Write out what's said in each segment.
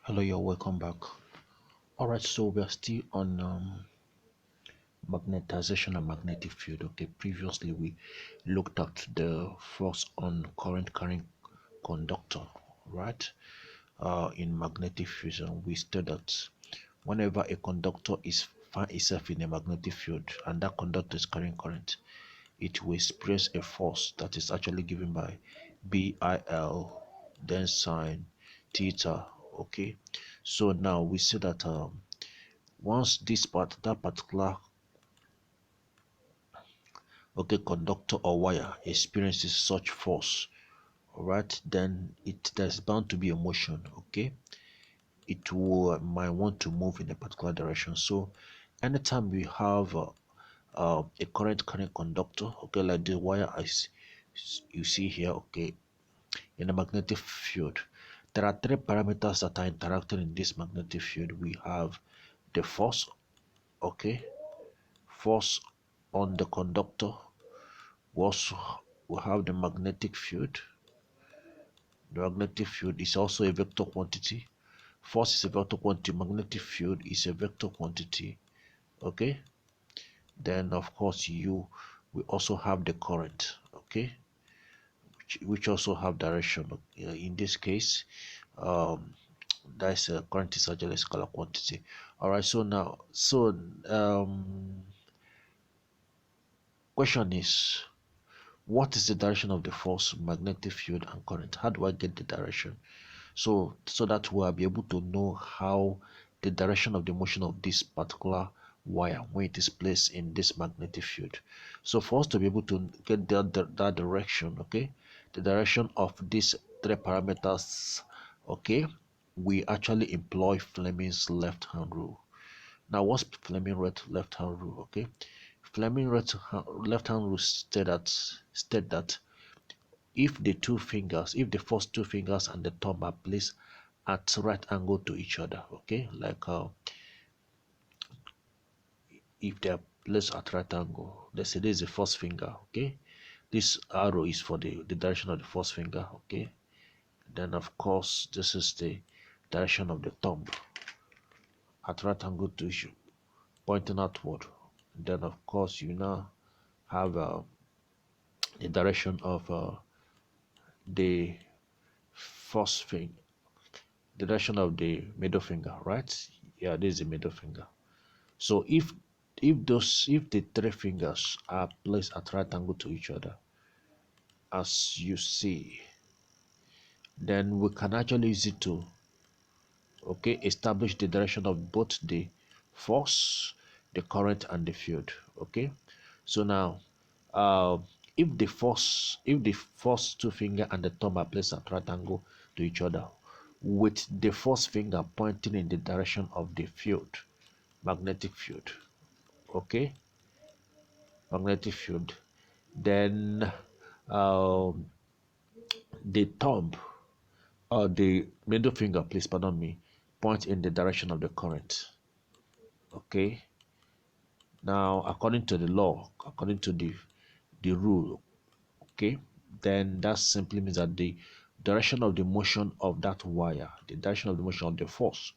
Hello, you're welcome back. All right, so we are still on magnetization and magnetic field. Okay, previously we looked at the force on current carrying conductor, right? In magnetic field, and we stated that whenever a conductor is find itself in a magnetic field and that conductor is carrying current, it will express a force that is actually given by BIL, then sine theta. Okay, so now we see that once that particular conductor or wire experiences such force, all right, then there's bound to be a motion. Okay, it will might want to move in a particular direction. So anytime we have a current carrying conductor, okay, like the wire you see here, okay, in a magnetic field, there are three parameters that are interacting in this magnetic field. We have the force, okay, force on the conductor. We also we have the magnetic field. The magnetic field is also a vector quantity. Force is a vector quantity. Magnetic field is a vector quantity. Okay. Then of course we also have the current. Okay, which also have direction. In this case, um, that's a current is actually a scalar quantity. All right. Question is, what is the direction of the force, magnetic field, and current? How do I get the direction? So that we'll be able to know how the direction of the motion of this particular wire when it is placed in this magnetic field. So for us to be able to get that direction, okay, the direction of these three parameters, okay, we actually employ Fleming's left hand rule. Now what's Fleming's left hand rule? Okay, Fleming's left hand rule state that if the first two fingers and the thumb are placed at right angle to each other, okay, like if they are placed at right angle, let's say this is the first finger, okay, this arrow is for the direction of the first finger, okay, then of course this is the direction of the thumb at right angle to each, pointing outward. Then of course you now have the direction of the first finger, the direction of the middle finger, right? Yeah, this is the middle finger. So if the three fingers are placed at right angle to each other, as you see, then we can actually use it to, okay, establish the direction of both the force, the current, and the field. Okay, so now uh, if the first two finger and the thumb are placed at right angle to each other, with the first finger pointing in the direction of the field, magnetic field, okay, magnetic field, then um, the thumb or the middle finger, please pardon me, point in the direction of the current. Okay, now according to the law, according to the rule, okay, then that simply means that the direction of the motion of that wire, the direction of the motion of the force,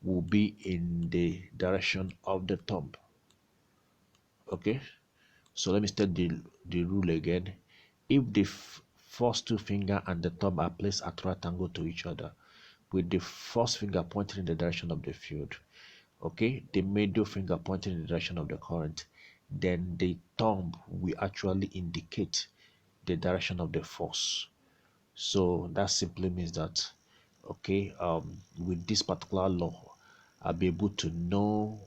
will be in the direction of the thumb. Okay, so let me state the rule again. If the first two finger and the thumb are placed at right angle to each other, with the first finger pointing in the direction of the field, okay, the middle finger pointing in the direction of the current, then the thumb will actually indicate the direction of the force. So that simply means that, okay, with this particular law, I'll be able to know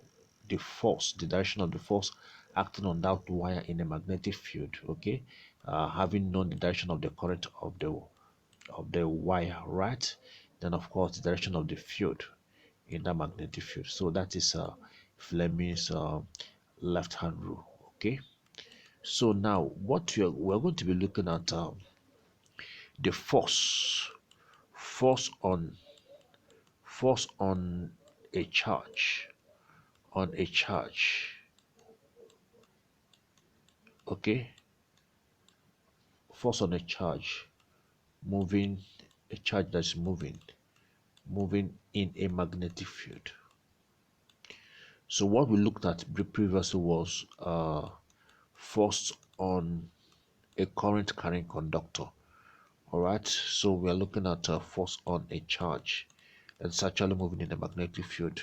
the force, the direction of the force acting on that wire in a magnetic field. Okay, having known the direction of the current of the wire, right? Then of course the direction of the field in that magnetic field. So that is Fleming's left hand rule. Okay, so now we're going to be looking at the force on force a charge on a charge. Okay, force on a charge moving, a charge that's moving moving in a magnetic field. So what we looked at previously was force on a current carrying conductor. All right, so we are looking at force on a charge that's actually moving in a magnetic field.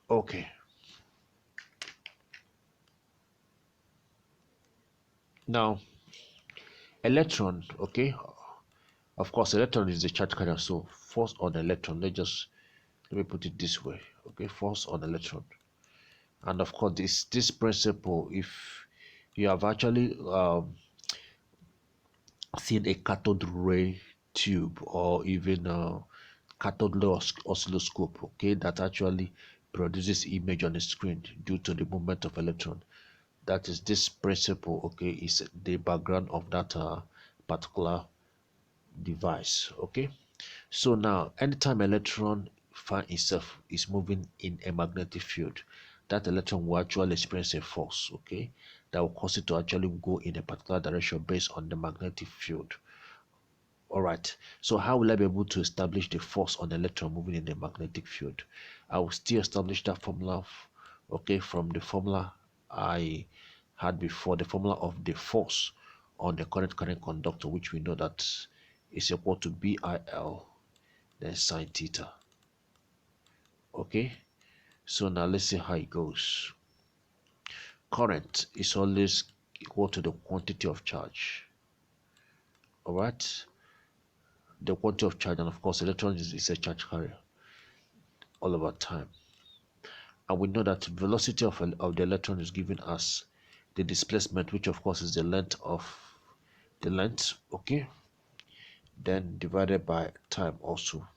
Okay, now electron. Okay, of course electron is the charge carrier, so force on electron, let me put it this way. Okay, force on electron. And of course this principle, if you have actually seen a cathode ray tube or even a cathode ray oscilloscope, okay, that actually produces image on the screen due to the movement of electron, that is this principle, okay, is the background of that particular device. Okay, so now anytime electron find itself is moving in a magnetic field, that electron will actually experience a force, okay, that will cause it to actually go in a particular direction based on the magnetic field. All right, so how will I be able to establish the force on the electron moving in the magnetic field? I will still establish that formula, okay, from the formula I had before, the formula of the force on the current conductor, which we know that is equal to BIL then sine theta. Okay, so now let's see how it goes. Current is always equal to the quantity of charge. All right, the quantity of charge, and of course electron is a charge carrier all over time, and we know that velocity of the electron is giving us the displacement, which of course is the length of the length, okay, then divided by time also.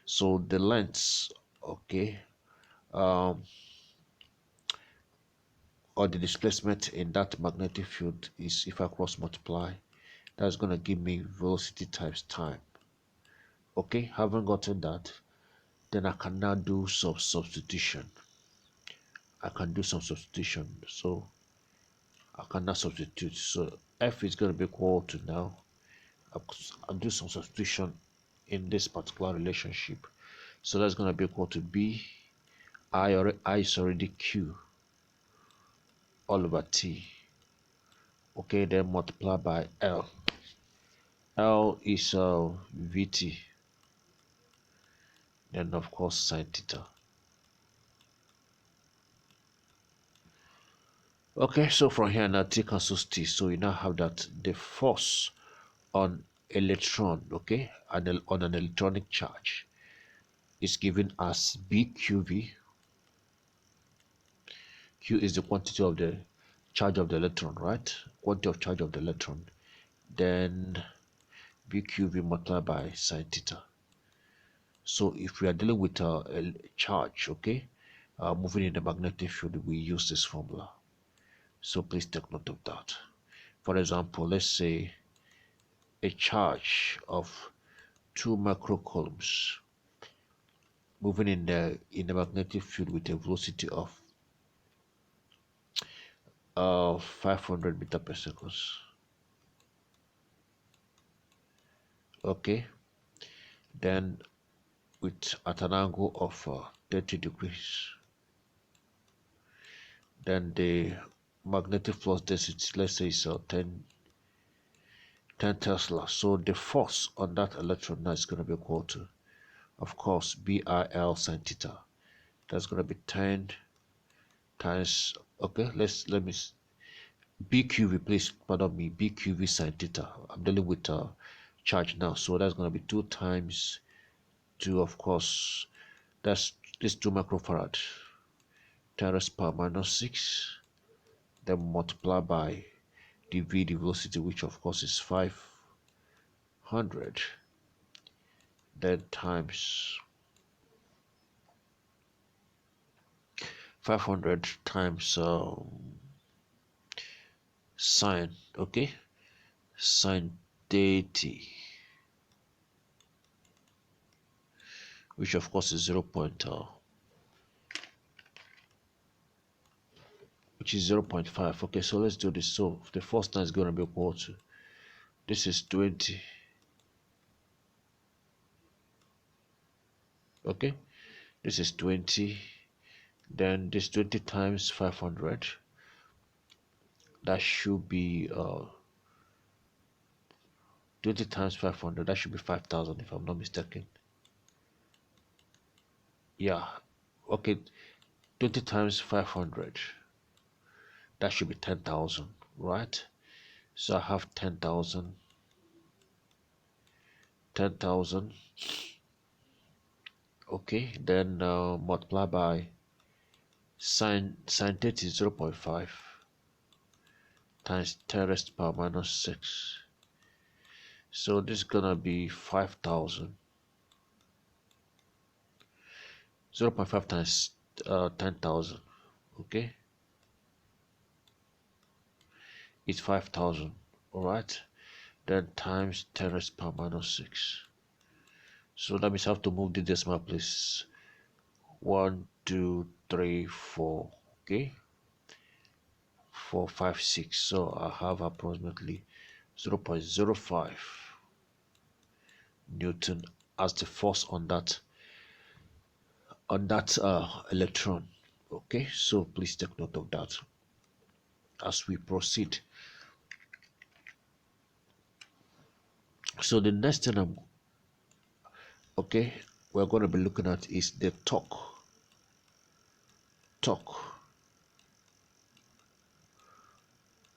So the length, okay, or the displacement in that magnetic field is, if I cross multiply, that's going to give me velocity times time. Okay, having gotten that, then I can now do some substitution. So I can now substitute. So F is going to be equal to, now I'll do some substitution in this particular relationship. So that's going to be equal to B, I is already Q all over T. Okay, then multiply by L. L is Vt, then of course sine theta. Okay, so from here now T cancels T, so you now have that the force on electron, okay, and on an electronic charge is given as BQV. Q is the quantity of the charge of the electron, right? Quantity of charge of the electron. Then BQV multiplied by sine theta. So if we are dealing with a charge, okay, moving in the magnetic field, we use this formula. So please take note of that. For example, let's say a charge of 2 microcoulombs moving in the magnetic field with a velocity of 500 meter per second. Okay, then with at an angle of 30 degrees. Then the magnetic flux density, let's say, is 10 Tesla. So the force on that electron now is going to be equal to, of course, BIL sine theta. That's going to be 10 times, okay, let me, BQV, please pardon me, BQV sine theta. I'm dealing with charge now, so that's going to be 2 times 2, of course, that's this 2 microfarad, 10 raised power minus 6, then multiply by the V, the velocity, which of course is 500, then times 500 times sine, okay, sine 30, which of course is 0.5. Okay, so let's do this. So the first time is going to be equal to, this is 20 Okay, this is 20, then this 20 times 500, that should be 20 times 500, that should be 5,000 if I'm not mistaken. Yeah, okay, 20 times 500, that should be 10,000, right? So I have 10,000, 10,000. Okay, then multiply by sine 30 is 0.5 times 10 raised to the power minus 6. So this is gonna be 5,000. 0.5 times 10,000. Okay, it's 5,000. All right, then times 10 raised to the power minus 6. So that means I have to move the decimal place. 1, 2, 3, 4. Okay, 4, 5, 6. So I have approximately 0.05 Newton as the force on that electron. Okay, so please take note of that as we proceed. So the next thing we're going to be looking at is the torque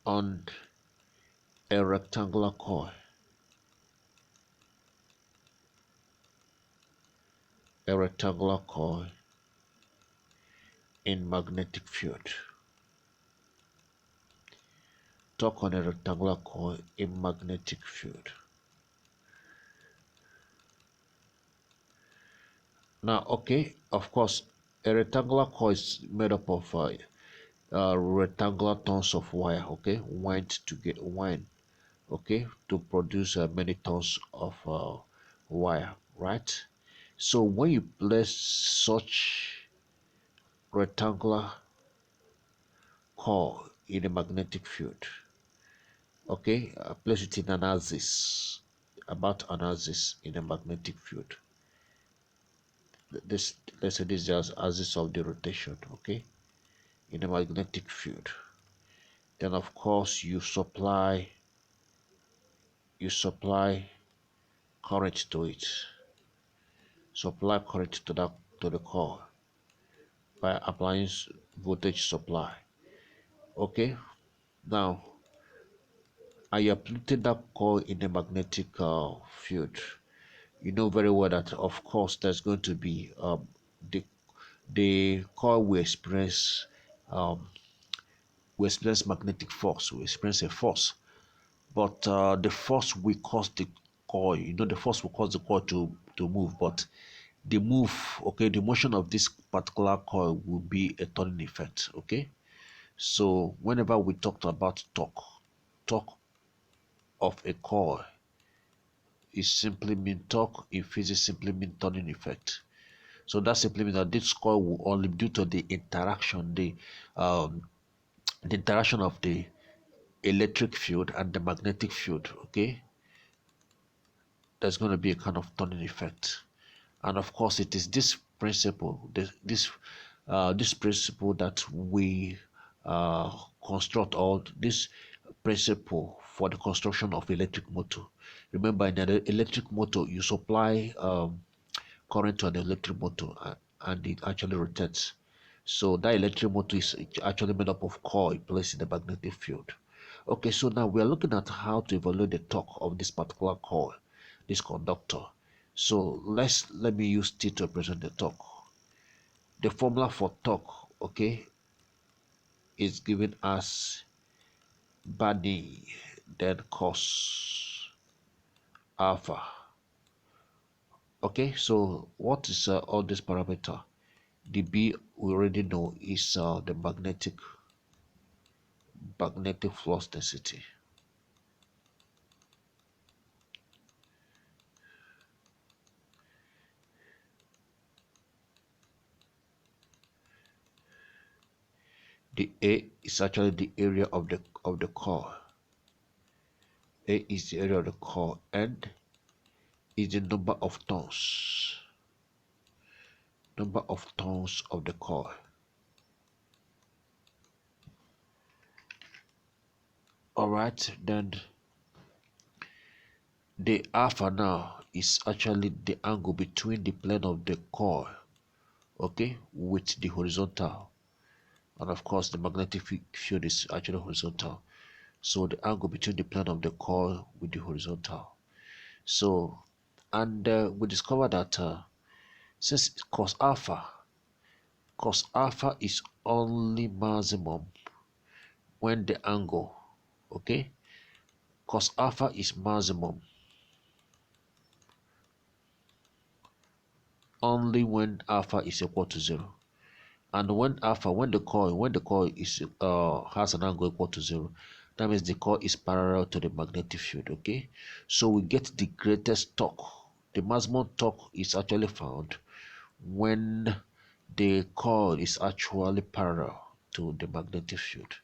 on a rectangular coil. A rectangular coil in magnetic field. Torque on a rectangular coil in magnetic field. Now, okay, of course, a rectangular coil is made up of rectangular turns of wire, okay, wind, okay, to produce many turns of wire, right? So when you place such rectangular coil in a magnetic field, okay, place it in an axis, about an axis in a magnetic field. This, let's say this is just axis of the rotation, okay, in a magnetic field. Then of course you supply current to it. Supply current to the coil by applying voltage supply. Okay, now I am putting that coil in a magnetic field. You know very well that of course there's going to be the coil um, will experience magnetic force, will experience a force, but the force will cause the coil. You know, the force will cause the coil to move, but the move, okay, the motion of this particular coil will be a turning effect. Okay, so whenever we talked about torque of a coil, it simply mean torque in physics simply mean turning effect. So that simply means that this coil will only, due to the interaction, the interaction of the electric field and the magnetic field, okay, there's going to be a kind of turning effect. And of course it is this principle, this principle that we construct, all this principle for the construction of electric motor. Remember, in an electric motor you supply current to an electric motor, and it actually rotates. So that electric motor is actually made up of coil placed in the magnetic field. Okay, so now we are looking at how to evaluate the torque of this particular coil, this conductor. So let me use T to represent the torque. The formula for torque, okay, is given as Bani, then cos alpha. Okay, so what is all this parameter? The B we already know is the magnetic flux density. The A is actually the area of the core. A is the area of the core, and is the number of turns. number of turns of the coil. All right, then the alpha now is actually the angle between the plane of the coil, okay, with the horizontal. And of course the magnetic field is actually horizontal, so the angle between the plane of the coil with the horizontal. So, and we discovered that since cos alpha is only maximum when the angle, okay, cos alpha is maximum only when alpha is equal to 0. And when the coil is has an angle equal to 0, that means the coil is parallel to the magnetic field. Okay, so we get the greatest torque. The maximum torque is actually found when the coil is actually parallel to the magnetic field.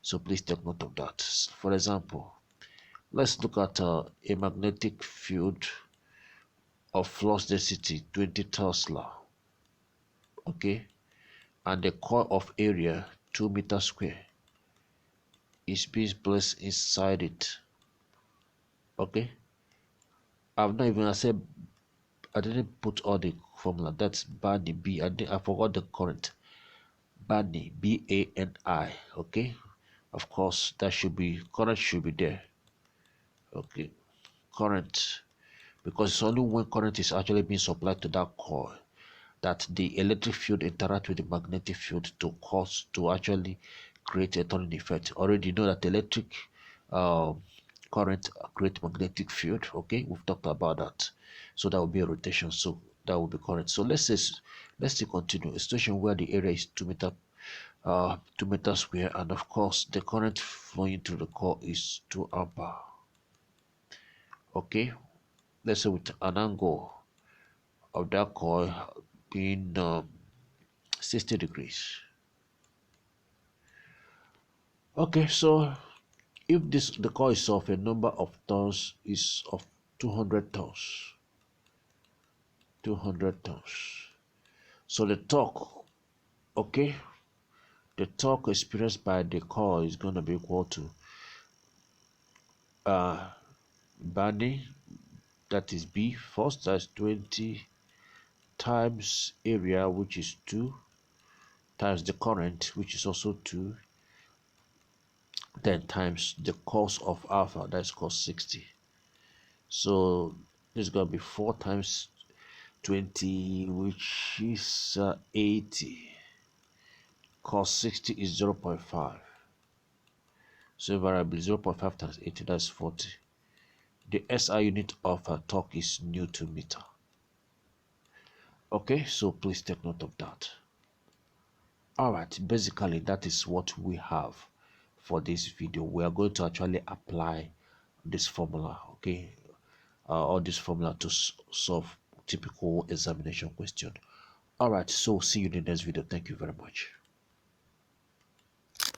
So please take note of that. For example, let's look at a magnetic field of flux density 20 Tesla. Okay, and the coil of area 2 meters square is being placed inside it. Okay, I've not even, I didn't put all the formula. That's Bani, I forgot the current. Bani, Bani. Okay, of course that should be, current should be there. Okay, current, because it's only when current is actually being supplied to that coil that the electric field interact with the magnetic field to actually create a turning effect. Already know that electric current create magnetic field. Okay, we've talked about that. So that will be a rotation. So that will be current. So let's still continue. A situation where the area is 2 meters square, and of course the current flowing through the core is 2 ampere. Okay, let's say with an angle of that coil being 60 degrees. Okay, so if the coil is of a number of turns is of 200 turns, 200 turns. So the torque, okay, the torque experienced by the coil is going to be equal to Bani, that is B first, that's 20 times area, which is 2, times the current, which is also 2, then times the cos of alpha, that's cos 60. So this is going to be 4 times 20, which is 80. Cos 60 is 0 0.5. So variable 0 0.5 times 80, that's 40. The SI unit of torque is Newton meter. Okay, so please take note of that. Alright, basically that is what we have for this video. We are going to actually apply this formula, okay, or this formula to solve typical examination question. Alright, so see you in the next video. Thank you very much.